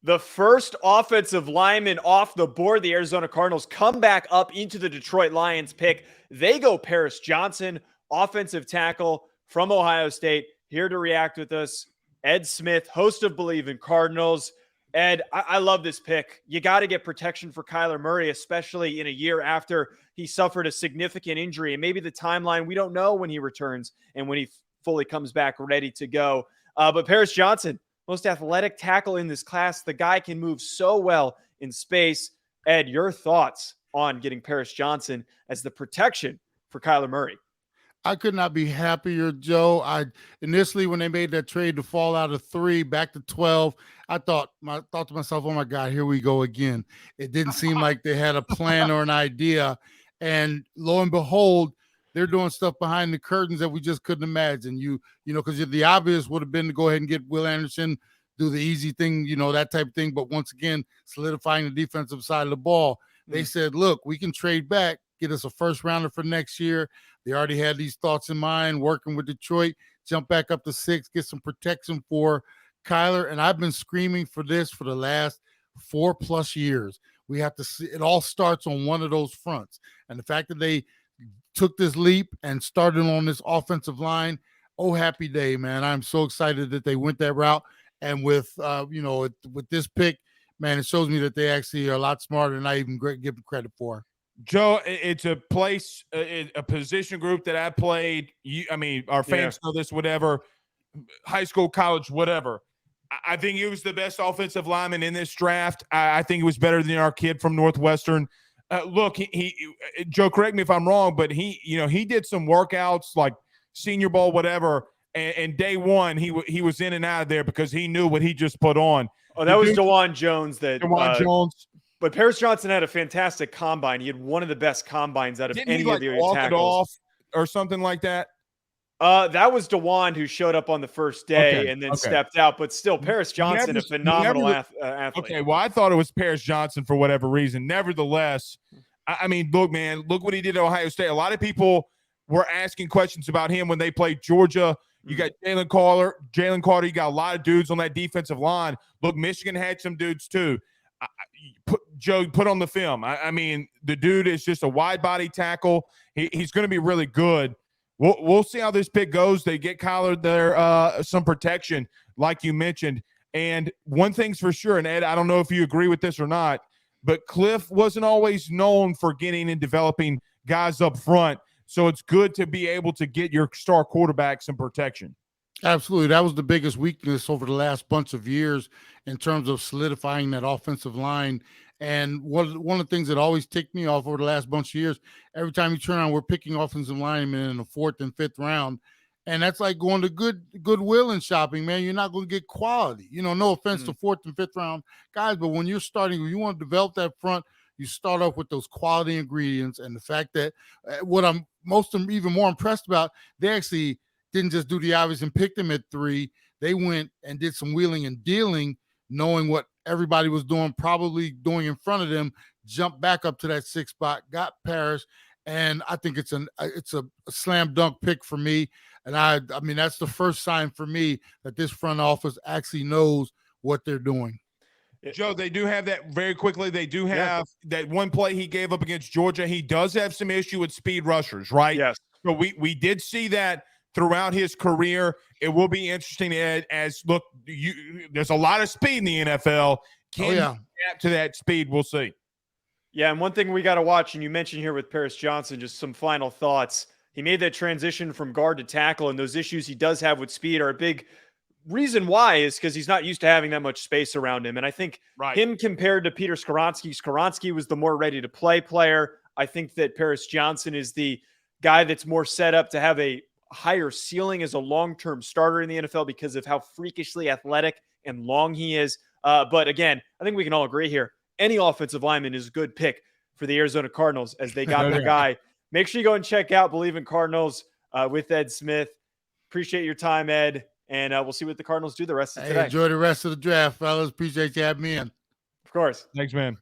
The first offensive lineman off the board, the Arizona Cardinals come back up into the Detroit Lions pick. They go Paris Johnson, offensive tackle from Ohio State. Here to react with us, Ed Smith, host of Believe in Cardinals. Ed, I love this pick. You got to get protection for Kyler Murray, especially in a year after he suffered a significant injury. And maybe the timeline, we don't know when he returns and when he fully comes back ready to go. But Paris Johnson, most athletic tackle in this class. The guy can move so well in space. Ed, your thoughts on getting Paris Johnson as the protection for Kyler Murray? I could not be happier, Joe. I initially, when they made that trade to fall out of 3 back to 12, I thought to myself, "Oh my God, here we go again." It didn't seem like they had a plan or an idea, and lo and behold, they're doing stuff behind the curtains that we just couldn't imagine. Because the obvious would have been to go ahead and get Will Anderson, do the easy thing, that type of thing. But once again, solidifying the defensive side of the ball, they said, "Look, we can trade back, get us a first rounder for next year." They already had these thoughts in mind, working with Detroit, jump back up to 6, get some protection for Kyler. And I've been screaming for this for the last 4+ years. We have to see it all starts on one of those fronts. And the fact that they took this leap and started on this offensive line, oh, happy day, man. I'm so excited that they went that route. And with this pick, man, it shows me that they actually are a lot smarter than I even give them credit for. Joe, it's a place, a position group that I played. Our fans know this, whatever, high school, college, whatever. I think he was the best offensive lineman in this draft. I think he was better than our kid from Northwestern. Look, Joe, correct me if I'm wrong, but he did some workouts like Senior Bowl, whatever, and day one he was in and out of there because he knew what he just put on. Oh, that was DeLeone Jones. DeLeone Jones. But Paris Johnson had a fantastic combine. He had one of the best combines out of any of the walk tackles. It off or something like that? That was DeLeone who showed up on the first day and then stepped out. But still, Paris Johnson, a phenomenal athlete. Okay, well, I thought it was Paris Johnson for whatever reason. Nevertheless, look, man, look what he did at Ohio State. A lot of people were asking questions about him when they played Georgia. You got Jalen Carter. You got a lot of dudes on that defensive line. Look, Michigan had some dudes too. Joe, put on the film. The dude is just a wide body tackle. He's going to be really good. We'll see how this pick goes. They get Kyler there some protection, like you mentioned. And one thing's for sure, and Ed, I don't know if you agree with this or not, but Cliff wasn't always known for getting and developing guys up front. So it's good to be able to get your star quarterback some protection. Absolutely. That was the biggest weakness over the last bunch of years in terms of solidifying that offensive line. And one of the things that always ticked me off over the last bunch of years, every time you turn on, we're picking offensive linemen in the 4th and 5th round. And that's like going to Goodwill and shopping, man. You're not going to get quality. No offense to 4th and 5th round guys, but when you want to develop that front, you start off with those quality ingredients. And the fact that what I'm even more impressed about, they actually didn't just do the obvious and pick them at 3. They went and did some wheeling and dealing, knowing what everybody was probably doing in front of them, jumped back up to that 6th spot, got Paris, and I think it's a slam dunk pick for me. And I mean that's the first sign for me that this front office actually knows what they're doing. Joe, they do have that very quickly. They do have that one play he gave up against Georgia. He does have some issue with speed rushers, right? Yes. So we did see that throughout his career. It will be interesting, Ed, there's a lot of speed in the NFL. Can you adapt to that speed? We'll see. Yeah, and one thing we got to watch, and you mentioned here with Paris Johnson, just some final thoughts. He made that transition from guard to tackle, and those issues he does have with speed are a big reason why is because he's not used to having that much space around him. And I think him compared to Peter Skoronski was the more ready-to-play player. I think that Paris Johnson is the guy that's more set up to have a higher ceiling as a long-term starter in the NFL because of how freakishly athletic and long he is. But again, I think we can all agree here. Any offensive lineman is a good pick for the Arizona Cardinals as they got their guy. Make sure you go and check out Believe in Cardinals with Ed Smith. Appreciate your time, Ed. And we'll see what the Cardinals do the rest of today. Enjoy the rest of the draft, fellas. Appreciate you having me in. Of course. Thanks, man.